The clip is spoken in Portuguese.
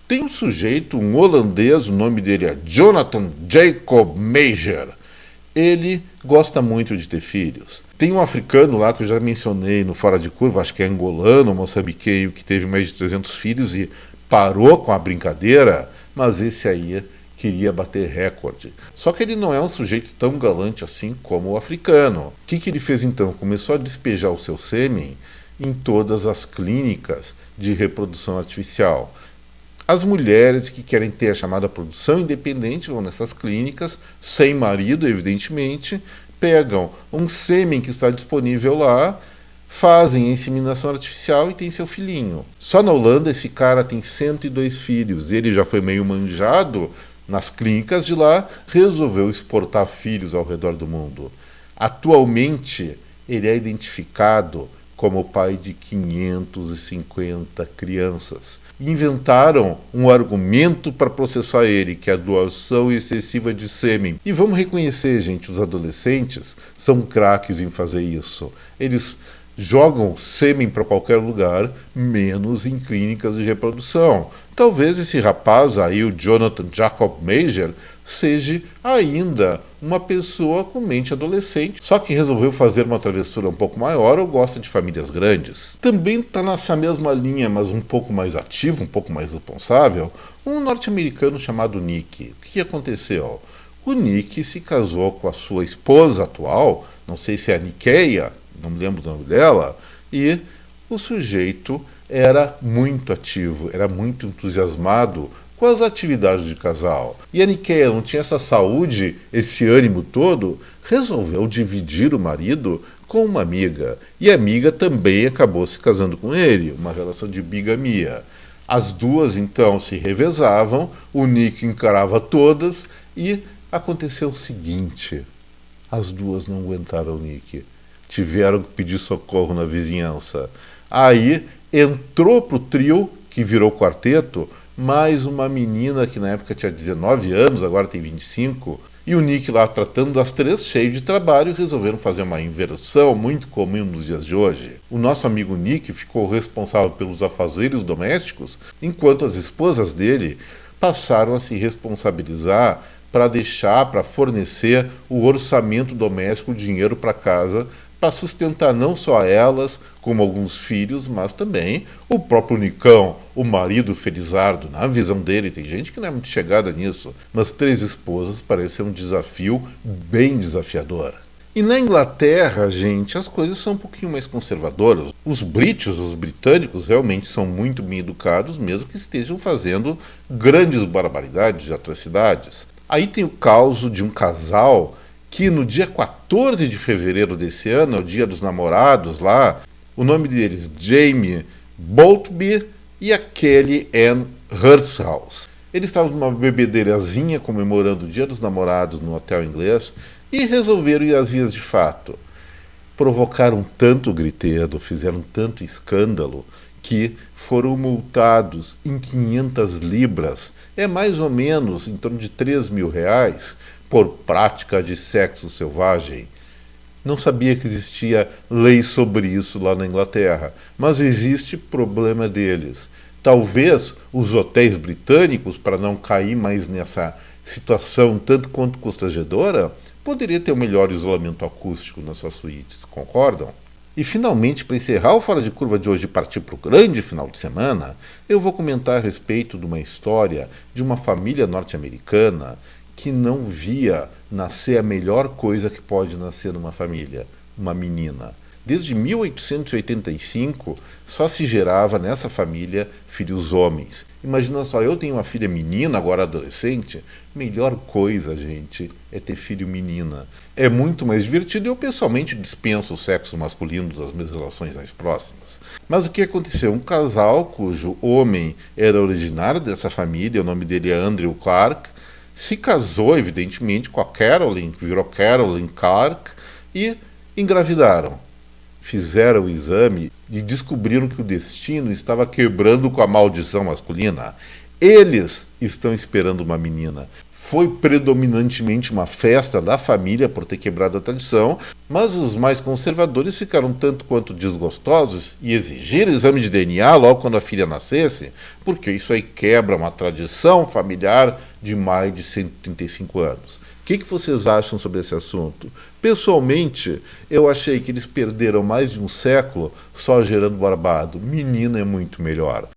Tem um sujeito, um holandês, o nome dele é Jonathan Jacob Meijer. Ele gosta muito de ter filhos. Tem um africano lá que eu já mencionei no Fora de Curva, acho que é angolano, moçambiqueiro, que teve mais de 300 filhos e parou com a brincadeira, mas esse aí queria bater recorde. Só que ele não é um sujeito tão galante assim como o africano. O que ele fez então? Começou a despejar o seu sêmen em todas as clínicas de reprodução artificial. As mulheres que querem ter a chamada produção independente vão nessas clínicas, sem marido, evidentemente, pegam um sêmen que está disponível lá, fazem a inseminação artificial e tem seu filhinho. Só na Holanda esse cara tem 102 filhos. Ele já foi meio manjado nas clínicas de lá, resolveu exportar filhos ao redor do mundo. Atualmente, ele é identificado como o pai de 550 crianças. Inventaram um argumento para processar ele, que é a doação excessiva de sêmen. E vamos reconhecer, gente, os adolescentes são craques em fazer isso. Eles jogam sêmen para qualquer lugar, menos em clínicas de reprodução. Talvez esse rapaz aí, o Jonathan Jacob Meijer, seja ainda uma pessoa com mente adolescente, só que resolveu fazer uma travessura um pouco maior ou gosta de famílias grandes. Também está nessa mesma linha, mas um pouco mais ativo, um pouco mais responsável, um norte-americano chamado Nick. O que aconteceu? O Nick se casou com a sua esposa atual, não sei se é a Nikeia, não me lembro o nome dela, e o sujeito era muito ativo, era muito entusiasmado com as atividades de casal. E a Nikeia não tinha essa saúde, esse ânimo todo, resolveu dividir o marido com uma amiga. E a amiga também acabou se casando com ele, uma relação de bigamia. As duas então se revezavam, o Nick encarava todas e aconteceu o seguinte: as duas não aguentaram o Nick. Tiveram que pedir socorro na vizinhança. Aí entrou pro trio, que virou quarteto, mais uma menina que na época tinha 19 anos, agora tem 25, e o Nick lá tratando das três, cheio de trabalho, resolveram fazer uma inversão muito comum nos dias de hoje. O nosso amigo Nick ficou responsável pelos afazeres domésticos, enquanto as esposas dele passaram a se responsabilizar para fornecer o orçamento doméstico, o dinheiro para casa, para sustentar não só elas, como alguns filhos, mas também o próprio Nicão, o marido felizardo. Na visão dele, tem gente que não é muito chegada nisso, mas 3 esposas parece ser um desafio bem desafiador. E na Inglaterra, gente, as coisas são um pouquinho mais conservadoras. Os british, os britânicos, realmente são muito bem educados, mesmo que estejam fazendo grandes barbaridades e atrocidades. Aí tem o caso de um casal que no dia 14 de fevereiro desse ano, é o dia dos namorados lá, o nome deles, Jamie Boltby e a Kelly Ann Hirschhaus. Eles estavam numa bebedeirazinha comemorando o dia dos namorados no hotel inglês e resolveram ir às vias de fato. Provocaram tanto griteiro, fizeram tanto escândalo, que foram multados em 500 libras, é mais ou menos em torno de 3 mil reais, por prática de sexo selvagem. Não sabia que existia lei sobre isso lá na Inglaterra, mas existe problema deles. Talvez os hotéis britânicos, para não cair mais nessa situação tanto quanto constrangedora, poderia ter um melhor isolamento acústico nas suas suítes, concordam? E finalmente, para encerrar o Fora de Curva de hoje e partir para o grande final de semana, eu vou comentar a respeito de uma história de uma família norte-americana que não via nascer a melhor coisa que pode nascer numa família, uma menina. Desde 1885, só se gerava nessa família filhos homens. Imagina só, eu tenho uma filha menina, agora adolescente. Melhor coisa, gente, é ter filho menina. É muito mais divertido e eu pessoalmente dispenso o sexo masculino das minhas relações mais próximas. Mas o que aconteceu? Um casal cujo homem era originário dessa família, o nome dele é Andrew Clark, se casou, evidentemente, com a Carolyn, que virou Carolyn Clark, e engravidaram. Fizeram o exame e descobriram que o destino estava quebrando com a maldição masculina. Eles estão esperando uma menina. foi predominantemente uma festa da família por ter quebrado a tradição, mas os mais conservadores ficaram tanto quanto desgostosos e exigiram exame de DNA logo quando a filha nascesse, porque isso aí quebra uma tradição familiar de mais de 135 anos. O que vocês acham sobre esse assunto? Pessoalmente, eu achei que eles perderam mais de um século só gerando barbado. Menino é muito melhor.